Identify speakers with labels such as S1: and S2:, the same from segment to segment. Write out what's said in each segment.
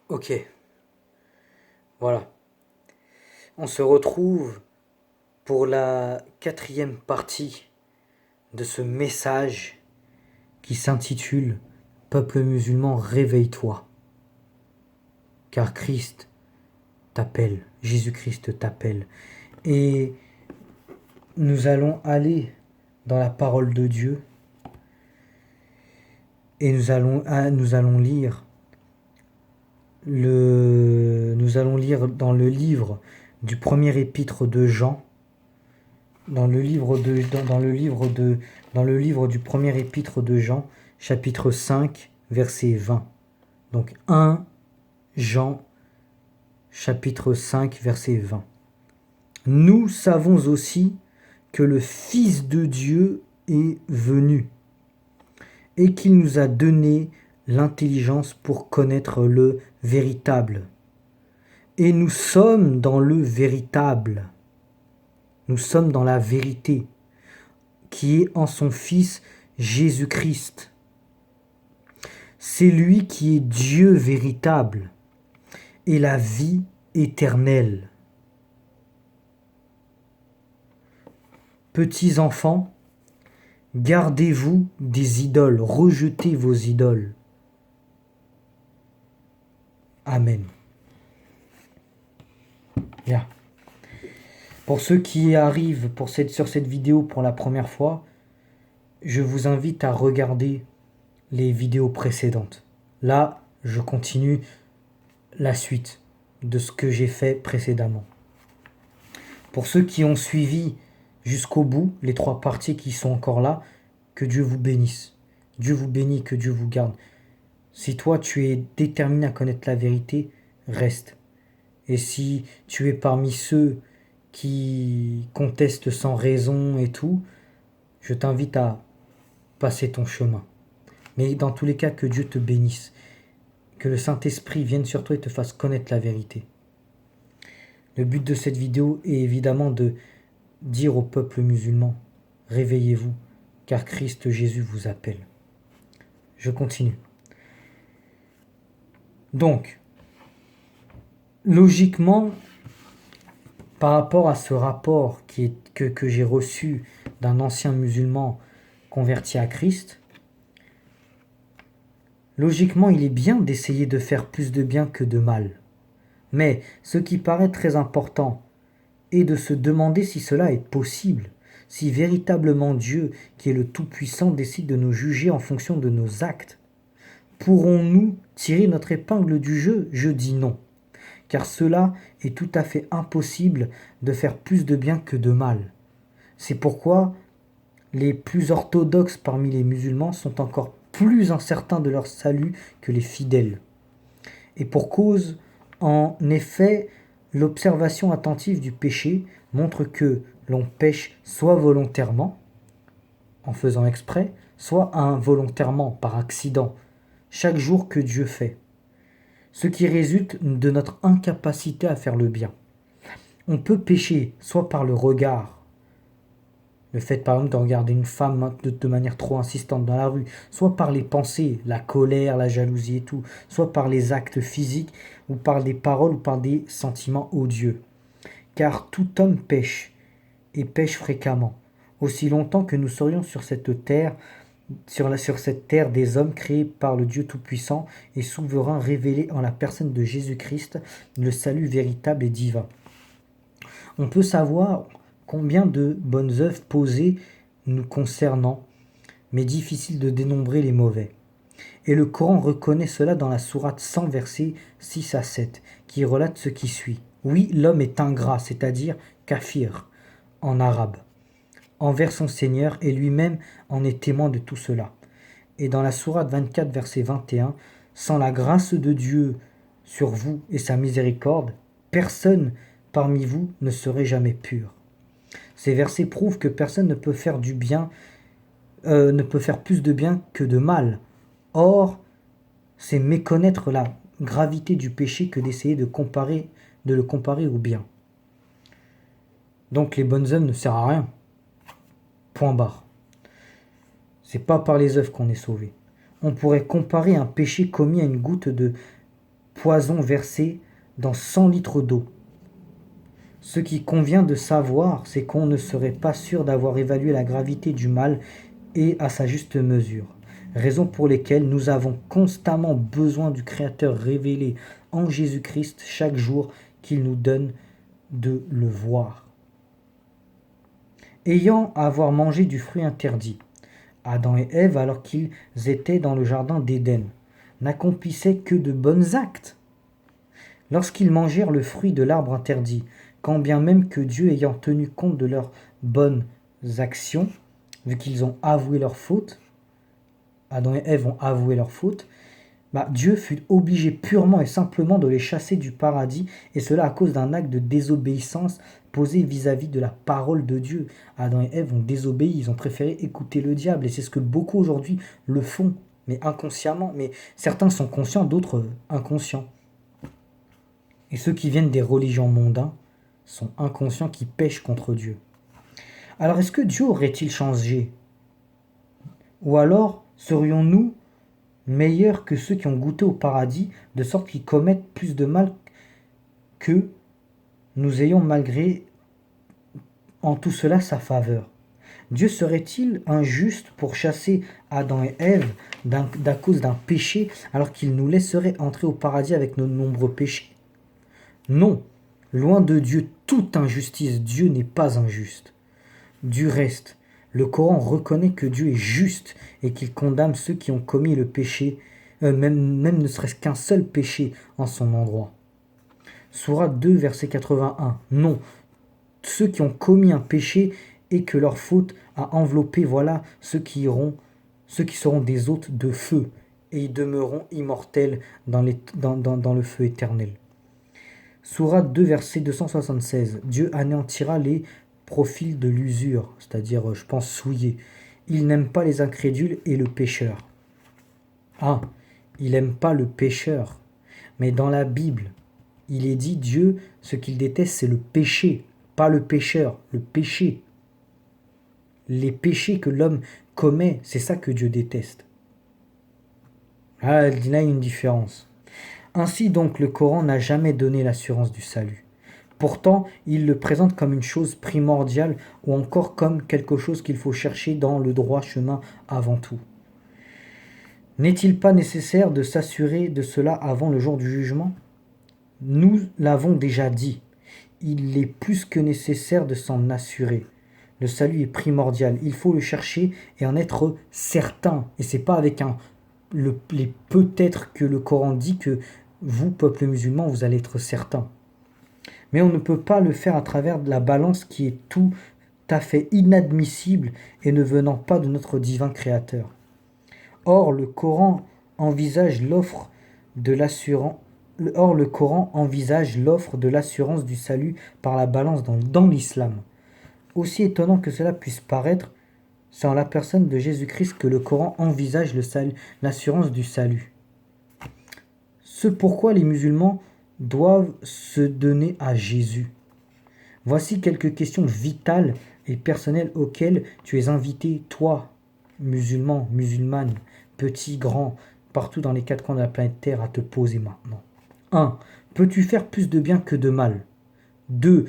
S1: Ok, voilà. On se retrouve pour la quatrième partie de ce message qui s'intitule Peuple musulman, réveille-toi. Car Christ t'appelle, Jésus-Christ t'appelle. Et nous allons aller dans la parole de Dieu et nous allons lire dans le livre du premier épître de Jean, dans le livre du premier épître de Jean, chapitre 5, verset 20. Donc 1 Jean, chapitre 5, verset 20. Nous savons aussi que le Fils de Dieu est venu et qu'il nous a donné l'intelligence pour connaître le véritable. Et nous sommes dans le véritable. Nous sommes dans la vérité qui est en son Fils Jésus-Christ. C'est lui qui est Dieu véritable et la vie éternelle. Petits enfants, gardez-vous des idoles, rejetez vos idoles. Amen. Bien. Pour ceux qui arrivent sur cette vidéo pour la première fois, je vous invite à regarder les vidéos précédentes. Là, je continue la suite de ce que j'ai fait précédemment. Pour ceux qui ont suivi jusqu'au bout, les 3 parties qui sont encore là, que Dieu vous bénisse. Dieu vous bénit, que Dieu vous garde. Si toi, tu es déterminé à connaître la vérité, reste. Et si tu es parmi ceux qui contestent sans raison et tout, je t'invite à passer ton chemin. Mais dans tous les cas, que Dieu te bénisse. Que le Saint-Esprit vienne sur toi et te fasse connaître la vérité. Le but de cette vidéo est évidemment de dire au peuple musulman, réveillez-vous, car Christ Jésus vous appelle. Je continue. Donc, logiquement, par rapport à ce rapport que j'ai reçu d'un ancien musulman converti à Christ, logiquement, il est bien d'essayer de faire plus de bien que de mal. Mais ce qui paraît très important est de se demander si cela est possible, si véritablement Dieu, qui est le Tout-Puissant, décide de nous juger en fonction de nos actes. Pourrons-nous tirer notre épingle du jeu? Je dis non, car cela est tout à fait impossible de faire plus de bien que de mal. C'est pourquoi les plus orthodoxes parmi les musulmans sont encore plus incertains de leur salut que les fidèles. Et pour cause, en effet, l'observation attentive du péché montre que l'on pêche soit volontairement, en faisant exprès, soit involontairement, par accident, chaque jour que Dieu fait, ce qui résulte de notre incapacité à faire le bien. On peut pécher soit par le regard, le fait par exemple de regarder une femme de manière trop insistante dans la rue, soit par les pensées, la colère, la jalousie et tout, soit par les actes physiques, ou par des paroles, ou par des sentiments odieux. Car tout homme pêche, et pêche fréquemment, aussi longtemps que nous serions sur cette terre, sur cette terre des hommes créés par le Dieu Tout-Puissant et souverain révélé en la personne de Jésus-Christ, le salut véritable et divin. On peut savoir combien de bonnes œuvres posées nous concernant, mais difficile de dénombrer les mauvais. Et le Coran reconnaît cela dans la sourate 100, versets 6 à 7, qui relate ce qui suit. Oui, l'homme est ingrat, c'est-à-dire kafir, en arabe, envers son Seigneur, et lui-même en est témoin de tout cela. Et dans la sourate 24, verset 21, sans la grâce de Dieu sur vous et sa miséricorde, personne parmi vous ne serait jamais pur. Ces versets prouvent que personne ne peut faire du bien, ne peut faire plus de bien que de mal. Or, c'est méconnaître la gravité du péché que d'essayer de le comparer au bien. Donc les bonnes œuvres ne servent à rien. Point barre. C'est pas par les œuvres qu'on est sauvé. On pourrait comparer un péché commis à une goutte de poison versé dans 100 litres d'eau. Ce qui convient de savoir, c'est qu'on ne serait pas sûr d'avoir évalué la gravité du mal et à sa juste mesure. Raison pour lesquelles nous avons constamment besoin du Créateur révélé en Jésus-Christ chaque jour qu'il nous donne de le voir. Ayant à avoir mangé du fruit interdit, Adam et Ève, alors qu'ils étaient dans le jardin d'Éden, n'accomplissaient que de bons actes. Lorsqu'ils mangèrent le fruit de l'arbre interdit, quand bien même que Dieu ayant tenu compte de leurs bonnes actions, vu qu'ils ont avoué leur faute, Adam et Ève ont avoué leur faute, Dieu fut obligé purement et simplement de les chasser du paradis, et cela à cause d'un acte de désobéissance posé vis-à-vis de la parole de Dieu. Adam et Ève ont désobéi, ils ont préféré écouter le diable, et c'est ce que beaucoup aujourd'hui le font, mais inconsciemment. Mais certains sont conscients, d'autres inconscients. Et ceux qui viennent des religions mondains sont inconscients qui pêchent contre Dieu. Alors est-ce que Dieu aurait-il changé? Ou alors serions-nous meilleurs que ceux qui ont goûté au paradis, de sorte qu'ils commettent plus de mal que nous ayons malgré en tout cela sa faveur? Dieu serait-il injuste pour chasser Adam et Ève à cause d'un péché, alors qu'il nous laisserait entrer au paradis avec nos nombreux péchés? Non, loin de Dieu toute injustice, Dieu n'est pas injuste. Du reste, le Coran reconnaît que Dieu est juste et qu'il condamne ceux qui ont commis le péché, même ne serait-ce qu'un seul péché en son endroit. Sourate 2, verset 81. Non, ceux qui ont commis un péché et que leur faute a enveloppé, voilà ceux qui seront des hôtes de feu, et ils demeureront immortels dans le feu éternel. Sourate 2, verset 276. Dieu anéantira les profils de l'usure, c'est-à-dire, je pense, souillés. Il n'aime pas les incrédules et le pécheur. Ah, il n'aime pas le pécheur. Mais dans la Bible, il est dit, Dieu, ce qu'il déteste, c'est le péché, pas le pécheur, le péché. Les péchés que l'homme commet, c'est ça que Dieu déteste. Ah, il y a une différence. Ainsi donc, le Coran n'a jamais donné l'assurance du salut. Pourtant, il le présente comme une chose primordiale ou encore comme quelque chose qu'il faut chercher dans le droit chemin avant tout. N'est-il pas nécessaire de s'assurer de cela avant le jour du jugement? Nous l'avons déjà dit. Il est plus que nécessaire de s'en assurer. Le salut est primordial. Il faut le chercher et en être certain. Et c'est pas avec les peut-être que le Coran dit que vous, peuple musulman, vous allez être certain. Mais on ne peut pas le faire à travers de la balance qui est tout à fait inadmissible et ne venant pas de notre divin Créateur. Or, le Coran envisage l'offre de l'assurance du salut par la balance dans l'islam. Aussi étonnant que cela puisse paraître, c'est en la personne de Jésus-Christ que le Coran envisage l'assurance du salut. Ce pourquoi les musulmans doivent se donner à Jésus. Voici quelques questions vitales et personnelles auxquelles tu es invité, toi, musulman, musulmane, petit, grand, partout dans les quatre coins de la planète Terre, à te poser maintenant. 1. Peux-tu faire plus de bien que de mal? 2.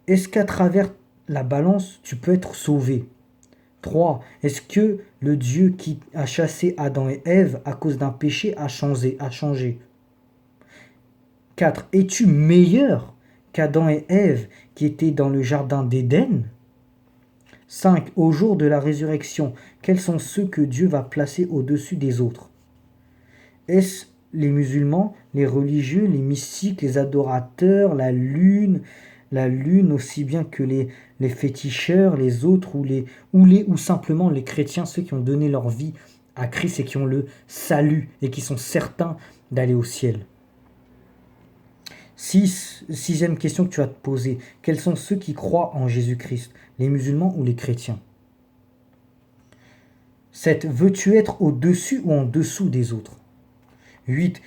S1: Est-ce qu'à travers la balance, tu peux être sauvé? 3. Est-ce que le Dieu qui a chassé Adam et Ève à cause d'un péché a changé? 4. Es-tu meilleur qu'Adam et Ève qui étaient dans le jardin d'Éden? 5. Au jour de la résurrection, quels sont ceux que Dieu va placer au-dessus des autres? Est-ce les musulmans, les religieux, les mystiques, les adorateurs, la lune aussi bien que les féticheurs, les autres, ou simplement les chrétiens, ceux qui ont donné leur vie à Christ et qui ont le salut et qui sont certains d'aller au ciel? Sixième question que tu vas te poser. Quels sont ceux qui croient en Jésus-Christ, les musulmans ou les chrétiens? 7. Veux-tu être au-dessus ou en dessous des autres? 8.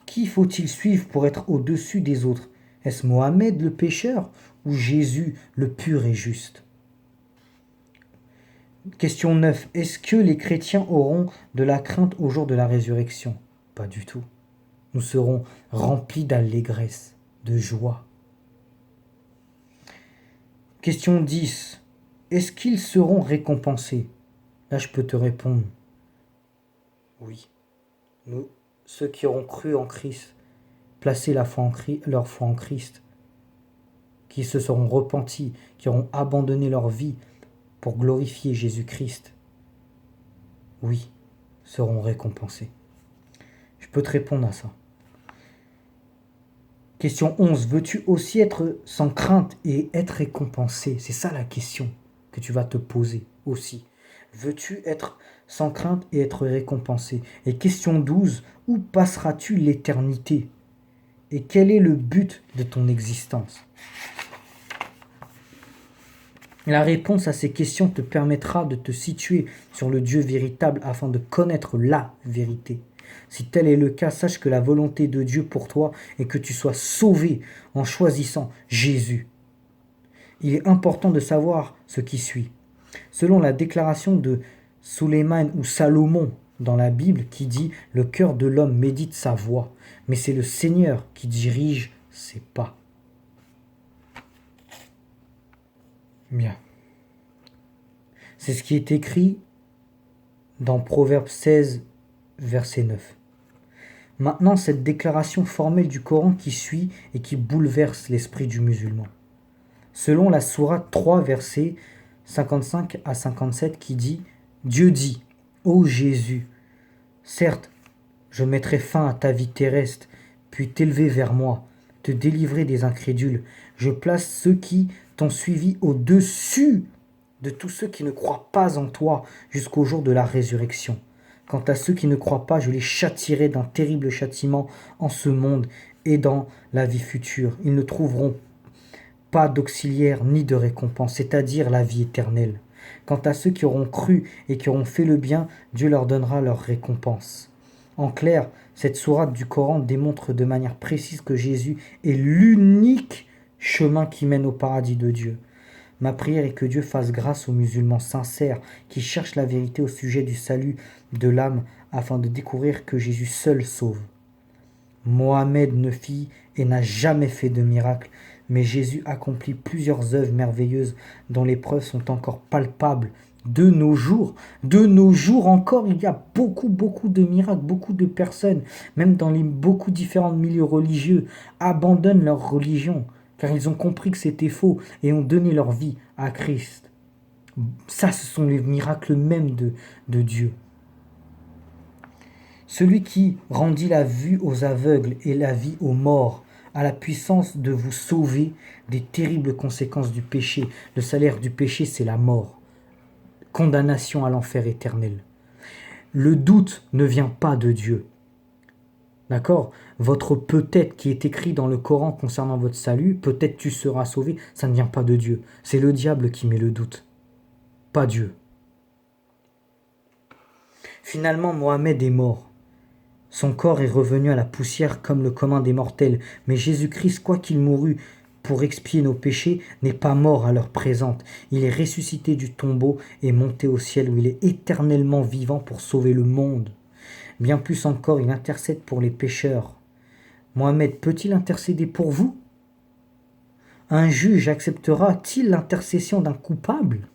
S1: Qui faut-il suivre pour être au-dessus des autres? Est-ce Mohamed le pécheur ou Jésus le pur et juste? Question 9. Est-ce que les chrétiens auront de la crainte au jour de la résurrection? Pas du tout. nous serons remplis d'allégresse, de joie. Question 10. Est-ce qu'ils seront récompensés? Là, je peux te répondre. Oui. Nous, ceux qui auront cru en Christ, placé leur foi en Christ, qui se seront repentis, qui auront abandonné leur vie pour glorifier Jésus-Christ, oui, seront récompensés. Je peux te répondre à ça. Question 11. Veux-tu aussi être sans crainte et être récompensé? C'est ça la question que tu vas te poser aussi. Veux-tu être sans crainte et être récompensé? Et question 12. Où passeras-tu l'éternité? Et quel est le but de ton existence? La réponse à ces questions te permettra de te situer sur le Dieu véritable afin de connaître la vérité. Si tel est le cas, sache que la volonté de Dieu pour toi est que tu sois sauvé en choisissant Jésus. Il est important de savoir ce qui suit. Selon la déclaration de Suleiman ou Salomon dans la Bible qui dit « Le cœur de l'homme médite sa voix, mais c'est le Seigneur qui dirige ses pas. » Bien. C'est ce qui est écrit dans Proverbe 16, verset 9. Maintenant, cette déclaration formelle du Coran qui suit et qui bouleverse l'esprit du musulman. Selon la sourate 3, versets 55 à 57, qui dit « Dieu dit, ô Jésus, certes, je mettrai fin à ta vie terrestre, puis t'élever vers moi, te délivrer des incrédules. Je place ceux qui t'ont suivi au-dessus de tous ceux qui ne croient pas en toi jusqu'au jour de la résurrection. Quant à ceux qui ne croient pas, je les châtierai d'un terrible châtiment en ce monde et dans la vie future. Ils ne trouveront pas d'auxiliaire ni de récompense, c'est-à-dire la vie éternelle. Quant à ceux qui auront cru et qui auront fait le bien, Dieu leur donnera leur récompense. En clair, cette sourate du Coran démontre de manière précise que Jésus est l'unique chemin qui mène au paradis de Dieu. Ma prière est que Dieu fasse grâce aux musulmans sincères qui cherchent la vérité au sujet du salut de l'âme afin de découvrir que Jésus seul sauve. Mohamed ne fit et n'a jamais fait de miracle, mais Jésus accomplit plusieurs œuvres merveilleuses dont les preuves sont encore palpables de nos jours. De nos jours encore, il y a beaucoup de miracles, beaucoup de personnes, même dans beaucoup différents milieux religieux, abandonnent leur religion, car ils ont compris que c'était faux et ont donné leur vie à Christ. Ça, ce sont les miracles même de Dieu. Celui qui rendit la vue aux aveugles et la vie aux morts a la puissance de vous sauver des terribles conséquences du péché. Le salaire du péché, c'est la mort. Condamnation à l'enfer éternel. Le doute ne vient pas de Dieu. D'accord? Votre peut-être qui est écrit dans le Coran concernant votre salut, peut-être tu seras sauvé, ça ne vient pas de Dieu. C'est le diable qui met le doute, pas Dieu. Finalement, Mohamed est mort. Son corps est revenu à la poussière comme le commun des mortels. Mais Jésus-Christ, quoiqu'il mourut pour expier nos péchés, n'est pas mort à l'heure présente. Il est ressuscité du tombeau et monté au ciel où il est éternellement vivant pour sauver le monde. Bien plus encore, il intercède pour les pécheurs. Mohamed peut-il intercéder pour vous? Un juge acceptera-t-il l'intercession d'un coupable?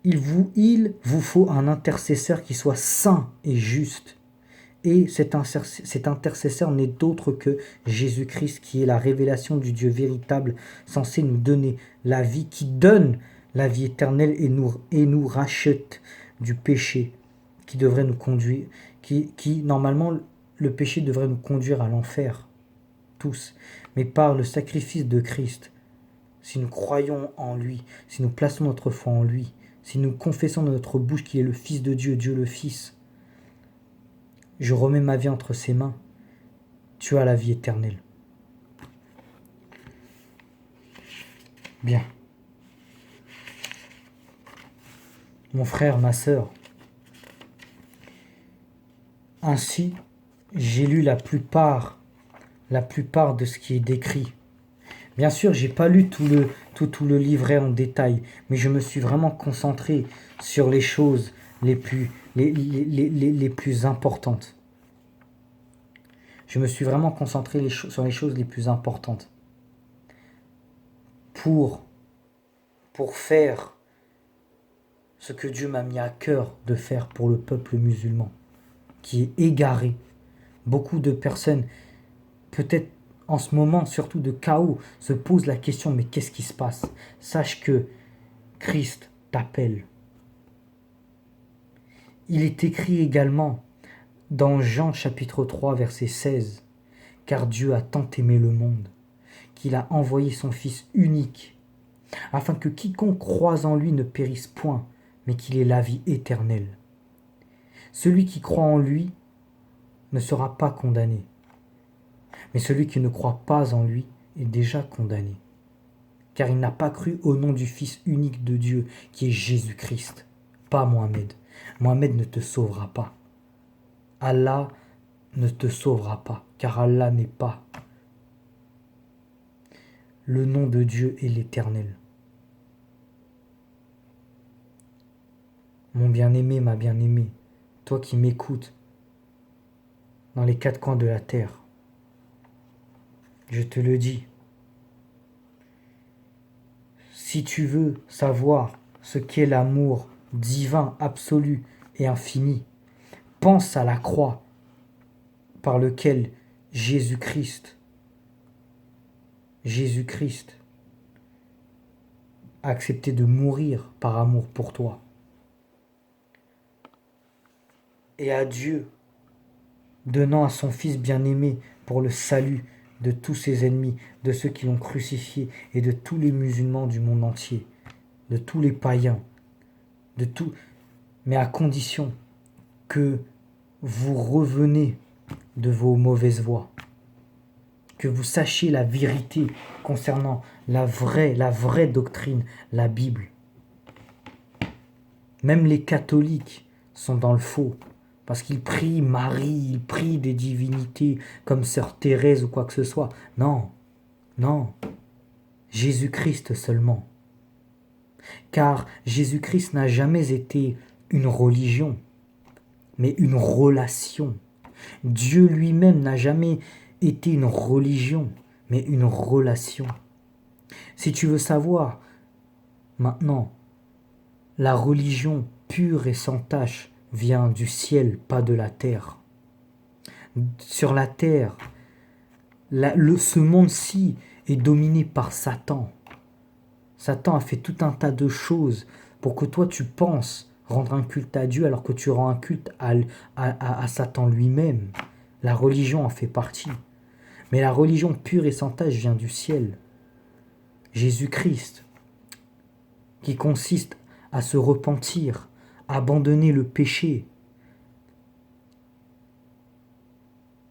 S1: Il vous faut un intercesseur qui soit saint et juste. Et cet intercesseur n'est d'autre que Jésus-Christ, qui est la révélation du Dieu véritable, censé nous donner la vie, qui donne la vie éternelle et nous rachète du péché qui devrait nous conduire, qui normalement le péché devrait nous conduire à l'enfer, tous. Mais par le sacrifice de Christ, si nous croyons en lui, si nous plaçons notre foi en lui, si nous confessons de notre bouche qu'il est le Fils de Dieu, Dieu le Fils, je remets ma vie entre ses mains, tu as la vie éternelle. Bien. Mon frère, ma sœur, ainsi, j'ai lu la plupart de ce qui est décrit. Bien sûr, j'ai pas lu tout le livret en détail, mais je me suis vraiment concentré sur les choses les plus importantes. Je me suis vraiment concentré sur les choses les plus importantes. Pour faire ce que Dieu m'a mis à cœur de faire pour le peuple musulman, qui est égaré. Beaucoup de personnes, peut-être en ce moment, surtout de chaos, se posent la question, mais qu'est-ce qui se passe? Sache que Christ t'appelle. Il est écrit également dans Jean chapitre 3 verset 16, « Car Dieu a tant aimé le monde, qu'il a envoyé son Fils unique, afin que quiconque croise en lui ne périsse point, mais qu'il ait la vie éternelle. Celui qui croit en lui ne sera pas condamné, mais celui qui ne croit pas en lui est déjà condamné, car il n'a pas cru au nom du Fils unique de Dieu, qui est Jésus-Christ, pas Mohamed. Mohamed ne te sauvera pas. Allah ne te sauvera pas, car Allah n'est pas. Le nom de Dieu est l'Éternel. Mon bien-aimé, ma bien-aimée, toi qui m'écoutes dans les quatre coins de la terre, je te le dis, si tu veux savoir ce qu'est l'amour divin, absolu et infini, pense à la croix par lequel Jésus-Christ a accepté de mourir par amour pour toi. Et à Dieu, donnant à son Fils bien-aimé pour le salut de tous ses ennemis, de ceux qui l'ont crucifié et de tous les musulmans du monde entier, de tous les païens, de tout, mais à condition que vous revenez de vos mauvaises voies, que vous sachiez la vérité concernant la vraie doctrine, la Bible. Même les catholiques sont dans le faux, parce qu'ils prient Marie, ils prient des divinités comme Sœur Thérèse ou quoi que ce soit. Non, non, Jésus-Christ seulement. Car Jésus-Christ n'a jamais été une religion, mais une relation. Dieu lui-même n'a jamais été une religion, mais une relation. Si tu veux savoir, maintenant, la religion pure et sans tache vient du ciel, pas de la terre. Sur la terre, ce monde-ci est dominé par Satan. Satan a fait tout un tas de choses pour que toi tu penses rendre un culte à Dieu alors que tu rends un culte à Satan lui-même. La religion en fait partie. Mais la religion pure et sans tache vient du ciel. Jésus-Christ, qui consiste à se repentir, à abandonner le péché,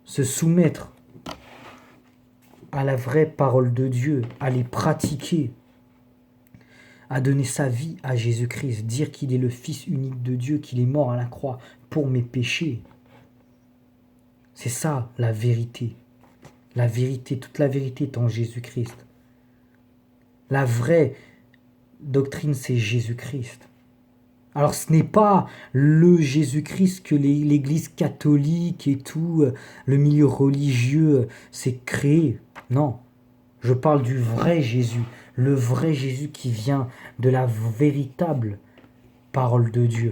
S1: se soumettre à la vraie parole de Dieu, à les pratiquer, à donner sa vie à Jésus-Christ, dire qu'il est le Fils unique de Dieu, qu'il est mort à la croix pour mes péchés. C'est ça la vérité. La vérité, toute la vérité est en Jésus-Christ. La vraie doctrine, c'est Jésus-Christ. Alors ce n'est pas le Jésus-Christ que l'Église catholique et tout, le milieu religieux s'est créé. Non, je parle du vrai Jésus, le vrai Jésus qui vient de la véritable parole de Dieu.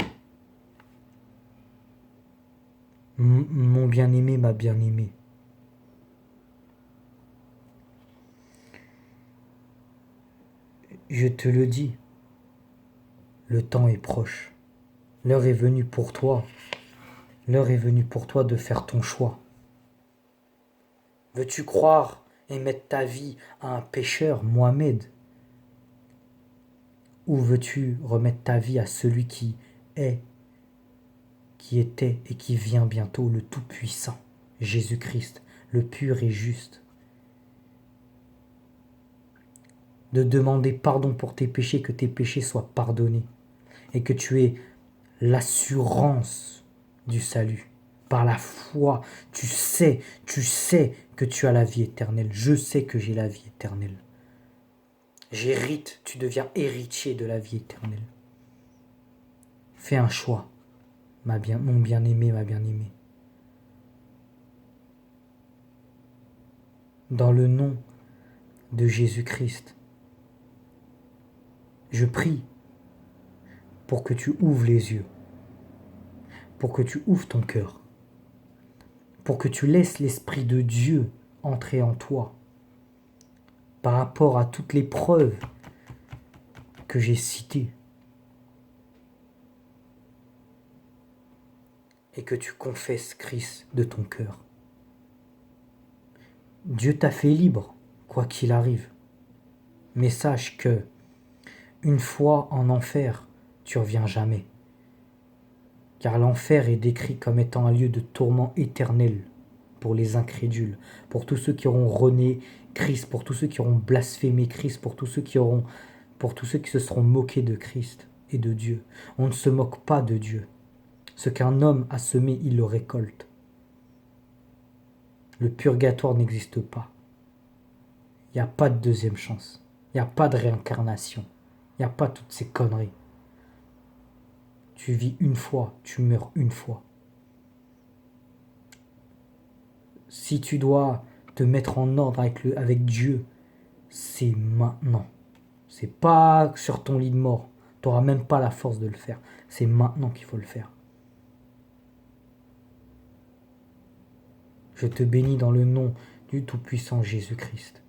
S1: Mon bien-aimé, ma bien-aimée. Je te le dis, le temps est proche. L'heure est venue pour toi. L'heure est venue pour toi de faire ton choix. Veux-tu croire et mettre ta vie à un pécheur, Mohamed? Ou veux-tu remettre ta vie à celui qui est, qui était et qui vient bientôt, le Tout-Puissant, Jésus-Christ, le pur et juste? De demander pardon pour tes péchés, que tes péchés soient pardonnés et que tu aies l'assurance du salut. Par la foi, tu sais que tu as la vie éternelle. Je sais que j'ai la vie éternelle. J'hérite, tu deviens héritier de la vie éternelle. Fais un choix, mon bien-aimé, ma bien-aimée. dans le nom de Jésus-Christ, je prie pour que tu ouvres les yeux, pour que tu ouvres ton cœur, pour que tu laisses l'Esprit de Dieu entrer en toi par rapport à toutes les preuves que j'ai citées, et que tu confesses Christ de ton cœur. Dieu t'a fait libre, quoi qu'il arrive. Mais sache que, une fois en enfer, tu reviens jamais. Car l'enfer est décrit comme étant un lieu de tourment éternel pour les incrédules, pour tous ceux qui auront renié Christ, pour tous ceux qui auront blasphémé Christ, pour tous ceux qui se seront moqués de Christ et de Dieu. On ne se moque pas de Dieu. Ce qu'un homme a semé, il le récolte. Le purgatoire n'existe pas. Il n'y a pas de deuxième chance. Il n'y a pas de réincarnation. Il n'y a pas toutes ces conneries. Tu vis une fois, tu meurs une fois. Si tu dois te mettre en ordre avec Dieu, c'est maintenant. C'est pas sur ton lit de mort. Tu n'auras même pas la force de le faire. C'est maintenant qu'il faut le faire. Je te bénis dans le nom du Tout-Puissant Jésus-Christ.